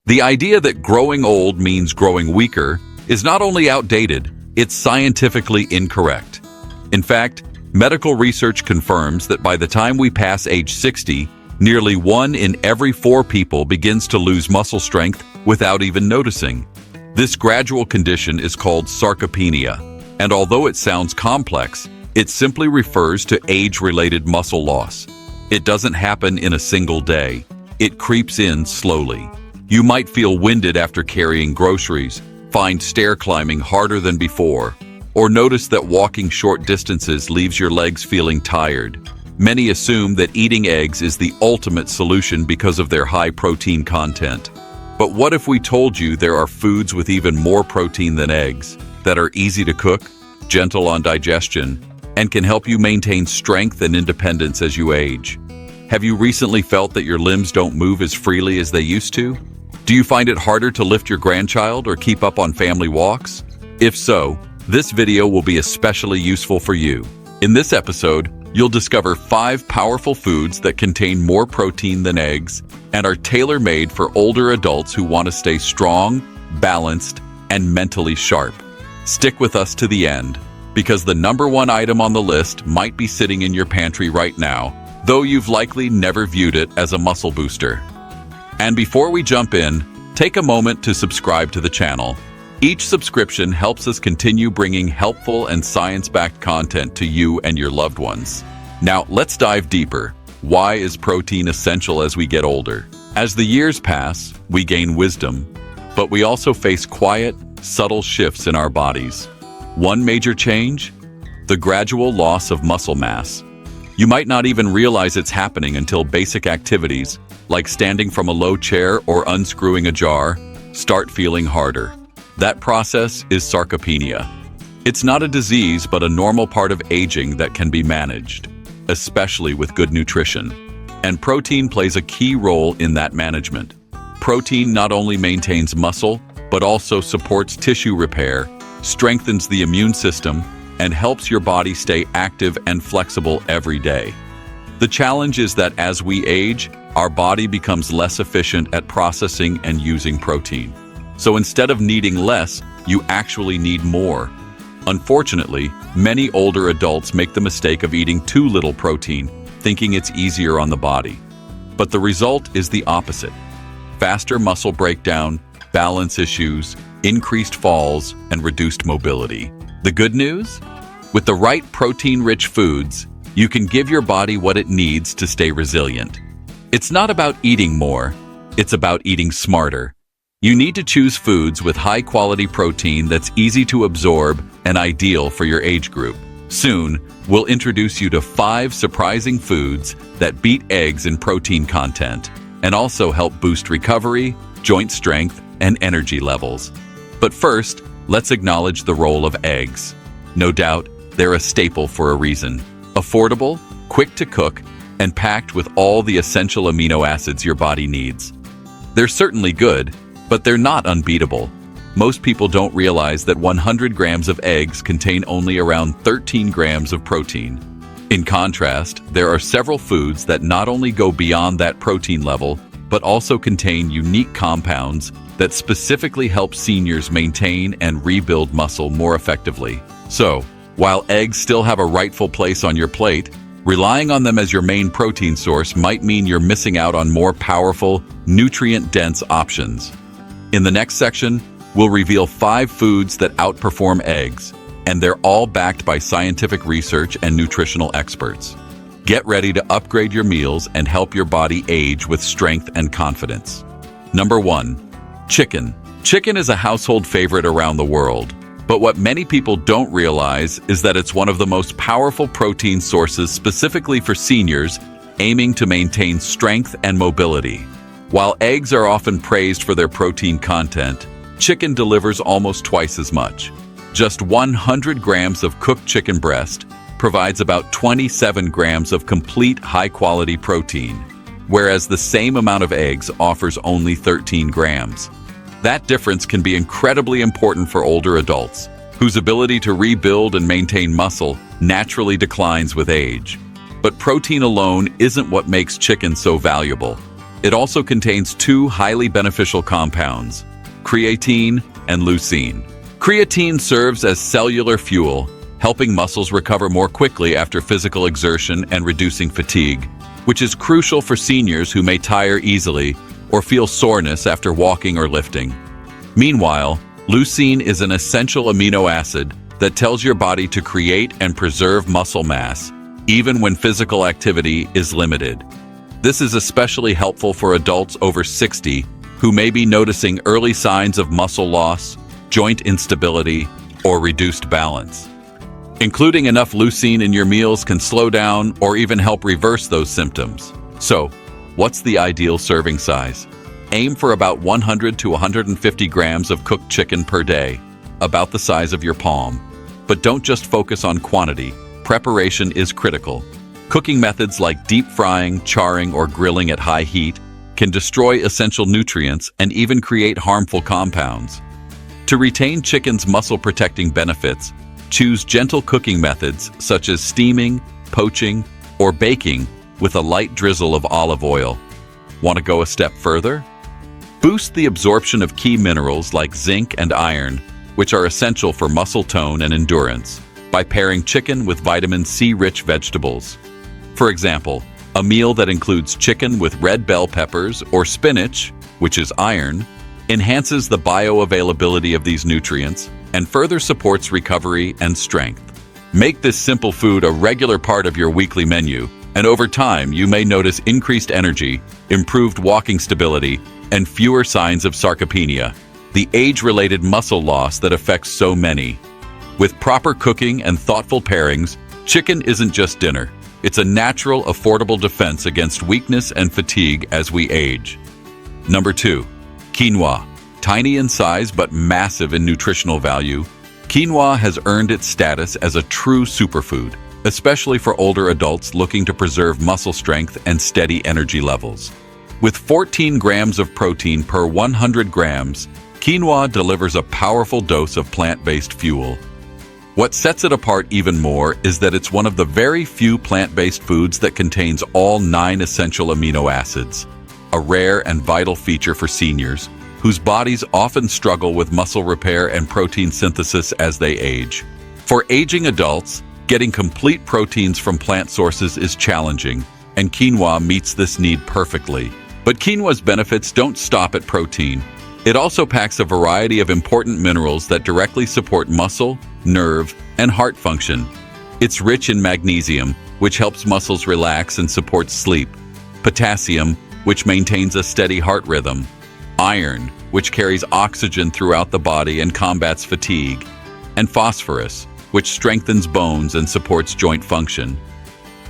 The idea that growing old means growing weaker is not only outdated, it's scientifically incorrect. In fact, medical research confirms that by the time we pass age 60, nearly 1 in every 4 people begins to lose muscle strength without even noticing. This gradual condition is called sarcopenia, and although it sounds complex, it simply refers to age-related muscle loss. It doesn't happen in a single day. It creeps in slowly. You might feel winded after carrying groceries, find stair climbing harder than before, or notice that walking short distances leaves your legs feeling tired. Many assume that eating eggs is the ultimate solution because of their high protein content. But what if we told you there are foods with even more protein than eggs that are easy to cook, gentle on digestion, and can help you maintain strength and independence as you age? Have you recently felt that your limbs don't move as freely as they used to? Do you find it harder to lift your grandchild or keep up on family walks? If so, this video will be especially useful for you. In this episode, you'll discover 5 powerful foods that contain more protein than eggs and are tailor-made for older adults who want to stay strong, balanced, and mentally sharp. Stick with us to the end, because the #1 item on the list might be sitting in your pantry right now, though you've likely never viewed it as a muscle booster. And before we jump in, take a moment to subscribe to the channel. Each subscription helps us continue bringing helpful and science-backed content to you and your loved ones. Now, let's dive deeper. Why is protein essential as we get older? As the years pass, we gain wisdom, but we also face quiet, subtle shifts in our bodies. One major change? The gradual loss of muscle mass. You might not even realize it's happening until basic activities, like standing from a low chair or unscrewing a jar, start feeling harder. That process is sarcopenia. It's not a disease, but a normal part of aging that can be managed, especially with good nutrition. And protein plays a key role in that management. Protein not only maintains muscle, but also supports tissue repair, strengthens the immune system, and helps your body stay active and flexible every day. The challenge is that as we age, our body becomes less efficient at processing and using protein. So instead of needing less, you actually need more. Unfortunately, many older adults make the mistake of eating too little protein, thinking it's easier on the body. But the result is the opposite. Faster muscle breakdown, balance issues, increased falls, and reduced mobility. The good news? With the right protein-rich foods, you can give your body what it needs to stay resilient. It's not about eating more, it's about eating smarter. You need to choose foods with high-quality protein that's easy to absorb and ideal for your age group. Soon, we'll introduce you to 5 surprising foods that beat eggs in protein content and also help boost recovery, joint strength, and energy levels. But first, let's acknowledge the role of eggs. No doubt, they're a staple for a reason. Affordable, quick to cook, and packed with all the essential amino acids your body needs. They're certainly good, but they're not unbeatable. Most people don't realize that 100 grams of eggs contain only around 13 grams of protein. In contrast, there are several foods that not only go beyond that protein level, but also contain unique compounds that specifically help seniors maintain and rebuild muscle more effectively. So, while eggs still have a rightful place on your plate, relying on them as your main protein source might mean you're missing out on more powerful, nutrient-dense options. In the next section, we'll reveal 5 foods that outperform eggs, and they're all backed by scientific research and nutritional experts. Get ready to upgrade your meals and help your body age with strength and confidence. Number 1. Chicken. Chicken is a household favorite around the world, but what many people don't realize is that it's one of the most powerful protein sources specifically for seniors aiming to maintain strength and mobility. While eggs are often praised for their protein content, chicken delivers almost twice as much. Just 100 grams of cooked chicken breast provides about 27 grams of complete high-quality protein, whereas the same amount of eggs offers only 13 grams. That difference can be incredibly important for older adults, whose ability to rebuild and maintain muscle naturally declines with age. But protein alone isn't what makes chicken so valuable. It also contains two highly beneficial compounds, creatine and leucine. Creatine serves as cellular fuel, helping muscles recover more quickly after physical exertion and reducing fatigue, which is crucial for seniors who may tire easily or feel soreness after walking or lifting. Meanwhile, leucine is an essential amino acid that tells your body to create and preserve muscle mass, even when physical activity is limited. This is especially helpful for adults over 60 who may be noticing early signs of muscle loss, joint instability, or reduced balance. Including enough leucine in your meals can slow down or even help reverse those symptoms. So, what's the ideal serving size? Aim for about 100 to 150 grams of cooked chicken per day, about the size of your palm. But don't just focus on quantity. Preparation is critical. Cooking methods like deep frying, charring, or grilling at high heat can destroy essential nutrients and even create harmful compounds. To retain chicken's muscle-protecting benefits, choose gentle cooking methods such as steaming, poaching, or baking with a light drizzle of olive oil. Want to go a step further? Boost the absorption of key minerals like zinc and iron, which are essential for muscle tone and endurance, by pairing chicken with vitamin C-rich vegetables. For example, a meal that includes chicken with red bell peppers or spinach, which is iron, enhances the bioavailability of these nutrients and further supports recovery and strength. Make this simple food a regular part of your weekly menu, and over time you may notice increased energy, improved walking stability, and fewer signs of sarcopenia, the age-related muscle loss that affects so many. With proper cooking and thoughtful pairings, chicken isn't just dinner. It's a natural, affordable defense against weakness and fatigue as we age. Number 2. Quinoa. Tiny in size but massive in nutritional value, quinoa has earned its status as a true superfood, especially for older adults looking to preserve muscle strength and steady energy levels. With 14 grams of protein per 100 grams, quinoa delivers a powerful dose of plant-based fuel. What sets it apart even more is that it's one of the very few plant-based foods that contains all 9 essential amino acids, a rare and vital feature for seniors whose bodies often struggle with muscle repair and protein synthesis as they age. For aging adults, getting complete proteins from plant sources is challenging, and quinoa meets this need perfectly. But quinoa's benefits don't stop at protein. It also packs a variety of important minerals that directly support muscle, nerve, and heart function. It's rich in magnesium, which helps muscles relax and supports sleep, potassium, which maintains a steady heart rhythm, iron, which carries oxygen throughout the body and combats fatigue, and phosphorus, which strengthens bones and supports joint function.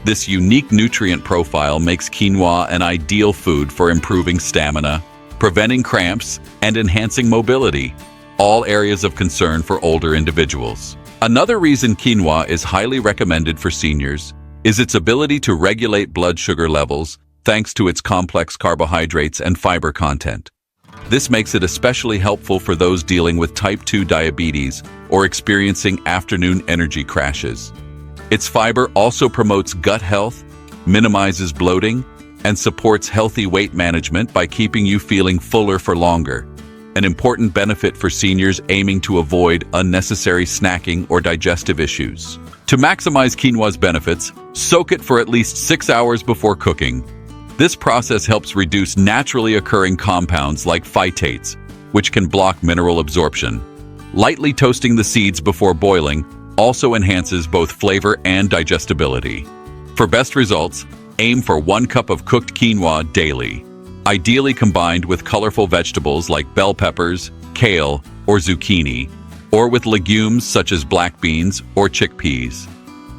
This unique nutrient profile makes quinoa an ideal food for improving stamina, preventing cramps, and enhancing mobility, all areas of concern for older individuals. Another reason quinoa is highly recommended for seniors is its ability to regulate blood sugar levels thanks to its complex carbohydrates and fiber content. This makes it especially helpful for those dealing with type 2 diabetes or experiencing afternoon energy crashes. Its fiber also promotes gut health, minimizes bloating, and supports healthy weight management by keeping you feeling fuller for longer, an important benefit for seniors aiming to avoid unnecessary snacking or digestive issues. To maximize quinoa's benefits, soak it for at least 6 hours before cooking. This process helps reduce naturally occurring compounds like phytates, which can block mineral absorption. Lightly toasting the seeds before boiling also enhances both flavor and digestibility. For best results, aim for 1 cup of cooked quinoa daily, ideally combined with colorful vegetables like bell peppers, kale, or zucchini, or with legumes such as black beans or chickpeas.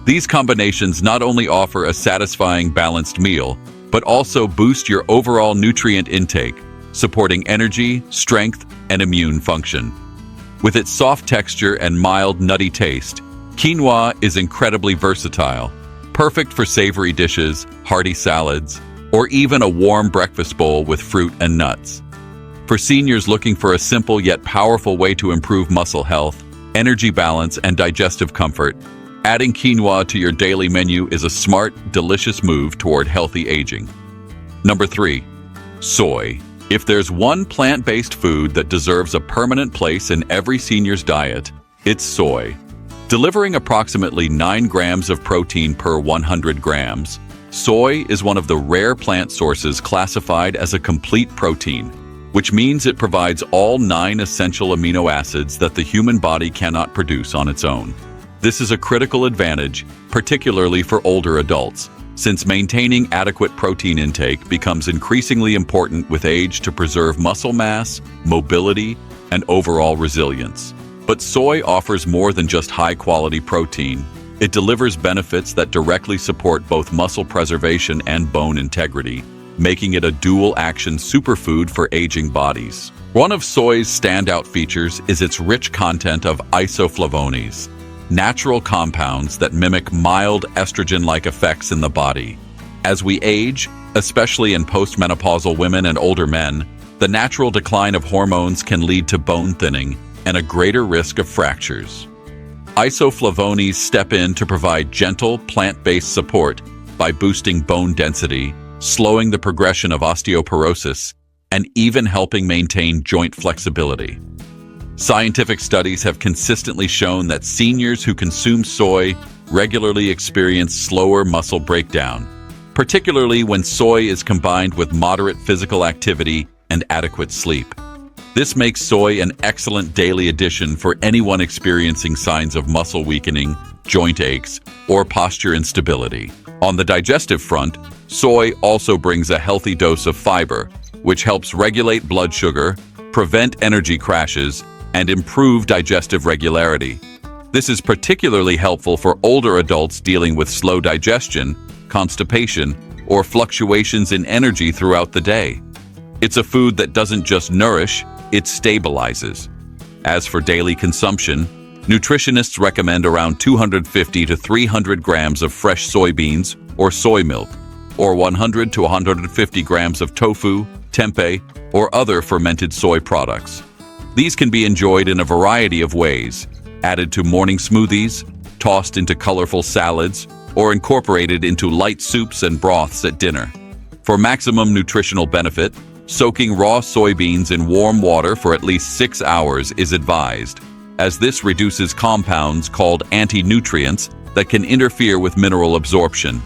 These combinations not only offer a satisfying, balanced meal, but also boost your overall nutrient intake, supporting energy, strength, and immune function. With its soft texture and mild, nutty taste, quinoa is incredibly versatile, perfect for savory dishes, hearty salads, or even a warm breakfast bowl with fruit and nuts. For seniors looking for a simple yet powerful way to improve muscle health, energy balance, and digestive comfort, adding quinoa to your daily menu is a smart, delicious move toward healthy aging. Number 3. Soy. If there's one plant-based food that deserves a permanent place in every senior's diet, it's soy. Delivering approximately 9 grams of protein per 100 grams, soy is one of the rare plant sources classified as a complete protein, which means it provides all 9 essential amino acids that the human body cannot produce on its own. This is a critical advantage, particularly for older adults, since maintaining adequate protein intake becomes increasingly important with age to preserve muscle mass, mobility, and overall resilience. But soy offers more than just high-quality protein. It delivers benefits that directly support both muscle preservation and bone integrity, making it a dual-action superfood for aging bodies. One of soy's standout features is its rich content of isoflavones, natural compounds that mimic mild estrogen-like effects in the body. As we age, especially in postmenopausal women and older men, the natural decline of hormones can lead to bone thinning and a greater risk of fractures. Isoflavones step in to provide gentle, plant-based support by boosting bone density, slowing the progression of osteoporosis, and even helping maintain joint flexibility. Scientific studies have consistently shown that seniors who consume soy regularly experience slower muscle breakdown, particularly when soy is combined with moderate physical activity and adequate sleep. This makes soy an excellent daily addition for anyone experiencing signs of muscle weakening, joint aches, or posture instability. On the digestive front, soy also brings a healthy dose of fiber, which helps regulate blood sugar, prevent energy crashes, and improve digestive regularity. This is particularly helpful for older adults dealing with slow digestion, constipation, or fluctuations in energy throughout the day. It's a food that doesn't just nourish, it stabilizes. As for daily consumption, nutritionists recommend around 250 to 300 grams of fresh soybeans or soy milk, or 100 to 150 grams of tofu, tempeh, or other fermented soy products. These can be enjoyed in a variety of ways, added to morning smoothies, tossed into colorful salads, or incorporated into light soups and broths at dinner. For maximum nutritional benefit, soaking raw soybeans in warm water for at least 6 hours is advised, as this reduces compounds called anti-nutrients that can interfere with mineral absorption.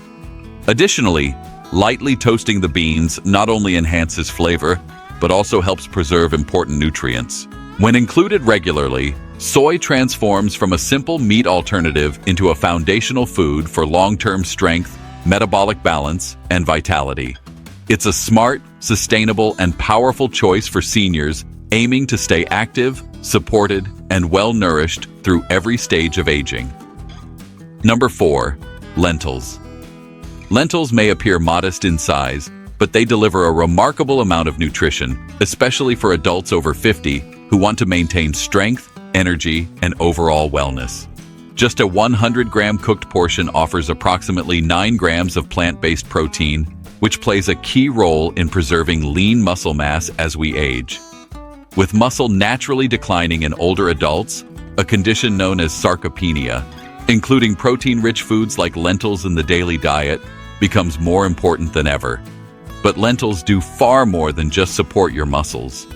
Additionally, lightly toasting the beans not only enhances flavor, but also helps preserve important nutrients. When included regularly, soy transforms from a simple meat alternative into a foundational food for long-term strength, metabolic balance, and vitality. It's a smart, sustainable, and powerful choice for seniors aiming to stay active, supported, and well-nourished through every stage of aging. Number 4. Lentils. Lentils may appear modest in size, but they deliver a remarkable amount of nutrition, especially for adults over 50 who want to maintain strength, energy, and overall wellness. Just a 100-gram cooked portion offers approximately 9 grams of plant-based protein, which plays a key role in preserving lean muscle mass as we age. With muscle naturally declining in older adults, a condition known as sarcopenia, including protein-rich foods like lentils in the daily diet becomes more important than ever. But lentils do far more than just support your muscles.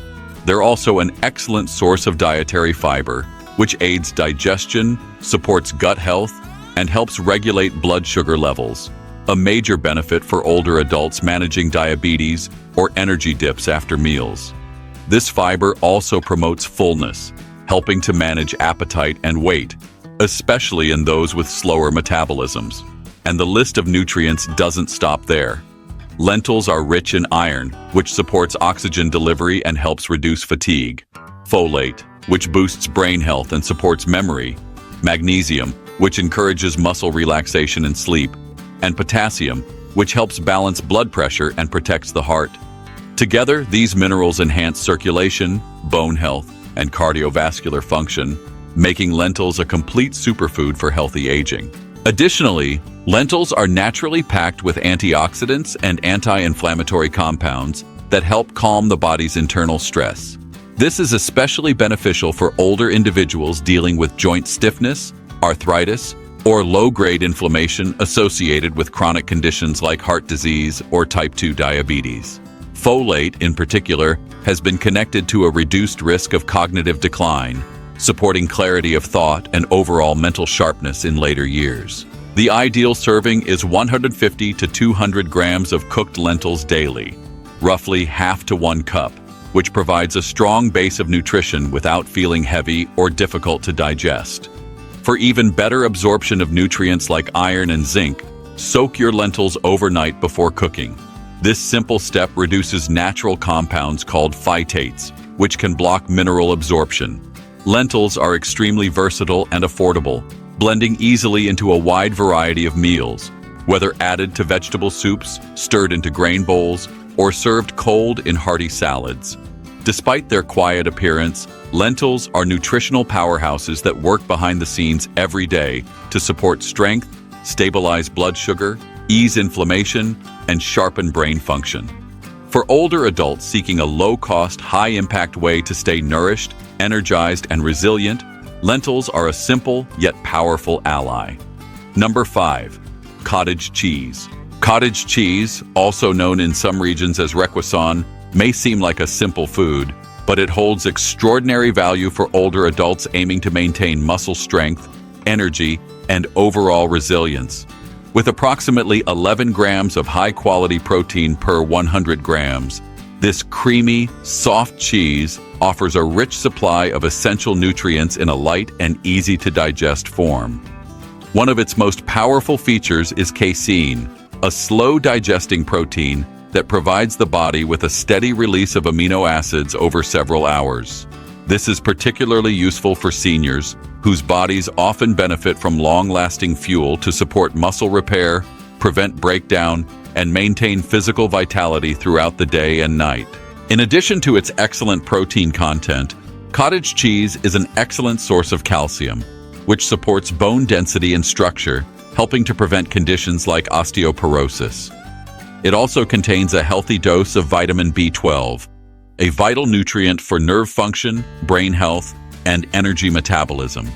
They're also an excellent source of dietary fiber, which aids digestion, supports gut health, and helps regulate blood sugar levels, a major benefit for older adults managing diabetes or energy dips after meals. This fiber also promotes fullness, helping to manage appetite and weight, especially in those with slower metabolisms. And the list of nutrients doesn't stop there. Lentils are rich in iron, which supports oxygen delivery and helps reduce fatigue. Folate, which boosts brain health and supports memory. Magnesium, which encourages muscle relaxation and sleep. And potassium, which helps balance blood pressure and protects the heart. Together, these minerals enhance circulation, bone health, and cardiovascular function, making lentils a complete superfood for healthy aging. Additionally, lentils are naturally packed with antioxidants and anti-inflammatory compounds that help calm the body's internal stress. This is especially beneficial for older individuals dealing with joint stiffness, arthritis, or low-grade inflammation associated with chronic conditions like heart disease or type 2 diabetes. Folate, in particular, has been connected to a reduced risk of cognitive decline, supporting clarity of thought and overall mental sharpness in later years. The ideal serving is 150 to 200 grams of cooked lentils daily, roughly half to 1 cup, which provides a strong base of nutrition without feeling heavy or difficult to digest. For even better absorption of nutrients like iron and zinc, soak your lentils overnight before cooking. This simple step reduces natural compounds called phytates, which can block mineral absorption. Lentils are extremely versatile and affordable, blending easily into a wide variety of meals, whether added to vegetable soups, stirred into grain bowls, or served cold in hearty salads. Despite their quiet appearance, lentils are nutritional powerhouses that work behind the scenes every day to support strength, stabilize blood sugar, ease inflammation, and sharpen brain function. For older adults seeking a low-cost, high-impact way to stay nourished, energized, and resilient, lentils are a simple yet powerful ally. Number 5. Cottage cheese. Cottage cheese, also known in some regions as requesón, may seem like a simple food, but it holds extraordinary value for older adults aiming to maintain muscle strength, energy, and overall resilience. With approximately 11 grams of high-quality protein per 100 grams, this creamy, soft cheese offers a rich supply of essential nutrients in a light and easy-to-digest form. One of its most powerful features is casein, a slow-digesting protein that provides the body with a steady release of amino acids over several hours. This is particularly useful for seniors, whose bodies often benefit from long-lasting fuel to support muscle repair, prevent breakdown, and maintain physical vitality throughout the day and night. In addition to its excellent protein content, cottage cheese is an excellent source of calcium, which supports bone density and structure, helping to prevent conditions like osteoporosis. It also contains a healthy dose of vitamin B12, a vital nutrient for nerve function, brain health, and energy metabolism.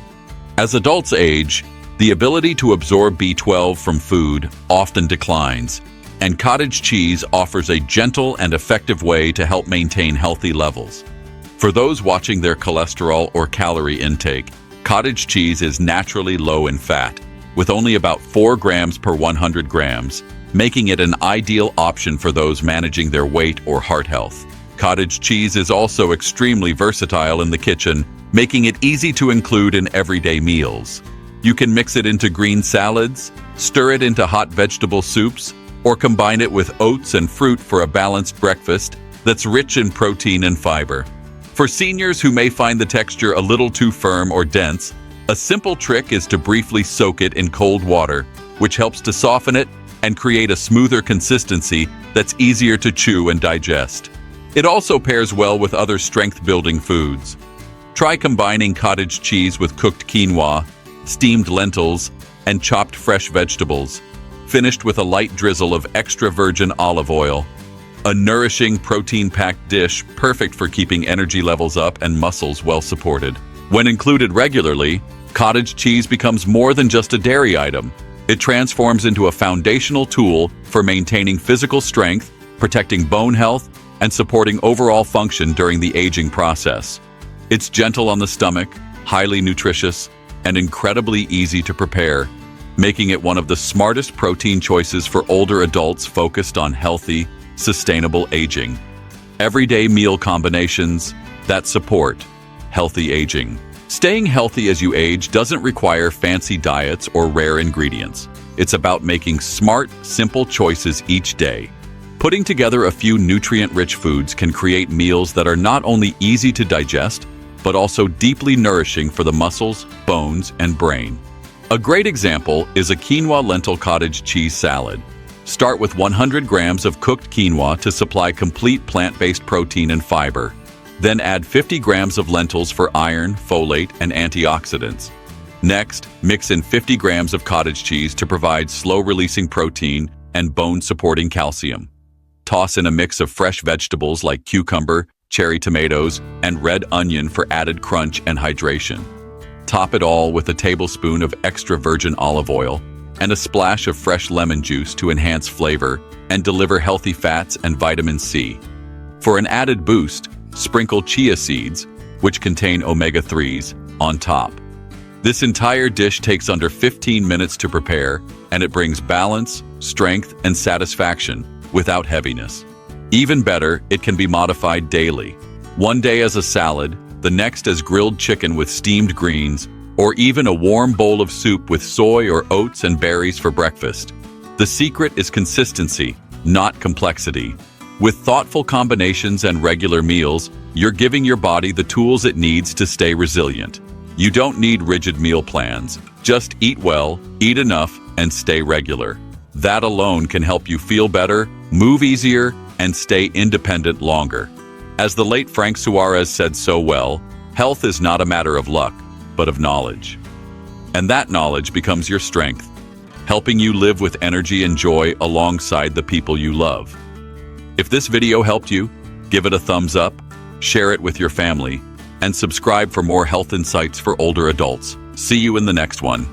As adults age, the ability to absorb B12 from food often declines, and cottage cheese offers a gentle and effective way to help maintain healthy levels. For those watching their cholesterol or calorie intake, cottage cheese is naturally low in fat, with only about 4 grams per 100 grams, making it an ideal option for those managing their weight or heart health. Cottage cheese is also extremely versatile in the kitchen, making it easy to include in everyday meals. You can mix it into green salads, stir it into hot vegetable soups, or combine it with oats and fruit for a balanced breakfast that's rich in protein and fiber. For seniors who may find the texture a little too firm or dense, a simple trick is to briefly soak it in cold water, which helps to soften it and create a smoother consistency that's easier to chew and digest. It also pairs well with other strength-building foods. Try combining cottage cheese with cooked quinoa, steamed lentils, and chopped fresh vegetables, finished with a light drizzle of extra virgin olive oil. A nourishing, protein-packed dish perfect for keeping energy levels up and muscles well supported. When included regularly, cottage cheese becomes more than just a dairy item. It transforms into a foundational tool for maintaining physical strength, protecting bone health, and supporting overall function during the aging process. It's gentle on the stomach, highly nutritious, and incredibly easy to prepare, making it one of the smartest protein choices for older adults focused on healthy, sustainable aging. Everyday meal combinations that support healthy aging. Staying healthy as you age doesn't require fancy diets or rare ingredients. It's about making smart, simple choices each day. Putting together a few nutrient-rich foods can create meals that are not only easy to digest, but also deeply nourishing for the muscles, bones, and brain. A great example is a quinoa lentil cottage cheese salad. Start with 100 grams of cooked quinoa to supply complete plant-based protein and fiber. Then add 50 grams of lentils for iron, folate, and antioxidants. Next, mix in 50 grams of cottage cheese to provide slow-releasing protein and bone-supporting calcium. Toss in a mix of fresh vegetables like cucumber, cherry tomatoes, and red onion for added crunch and hydration. Top it all with a tablespoon of extra virgin olive oil and a splash of fresh lemon juice to enhance flavor and deliver healthy fats and vitamin C. For an added boost, sprinkle chia seeds, which contain omega-3s, on top. This entire dish takes under 15 minutes to prepare, and it brings balance, strength, and satisfaction without heaviness. Even better, it can be modified daily. One day as a salad, the next as grilled chicken with steamed greens, or even a warm bowl of soup with soy or oats and berries for breakfast. The secret is consistency, not complexity. With thoughtful combinations and regular meals, you're giving your body the tools it needs to stay resilient. You don't need rigid meal plans. Just eat well, eat enough, and stay regular. That alone can help you feel better, move easier, and stay independent longer. As the late Frank Suarez said so well, health is not a matter of luck, but of knowledge. And that knowledge becomes your strength, helping you live with energy and joy alongside the people you love. If this video helped you, give it a thumbs up, share it with your family, and subscribe for more health insights for older adults. See you in the next one.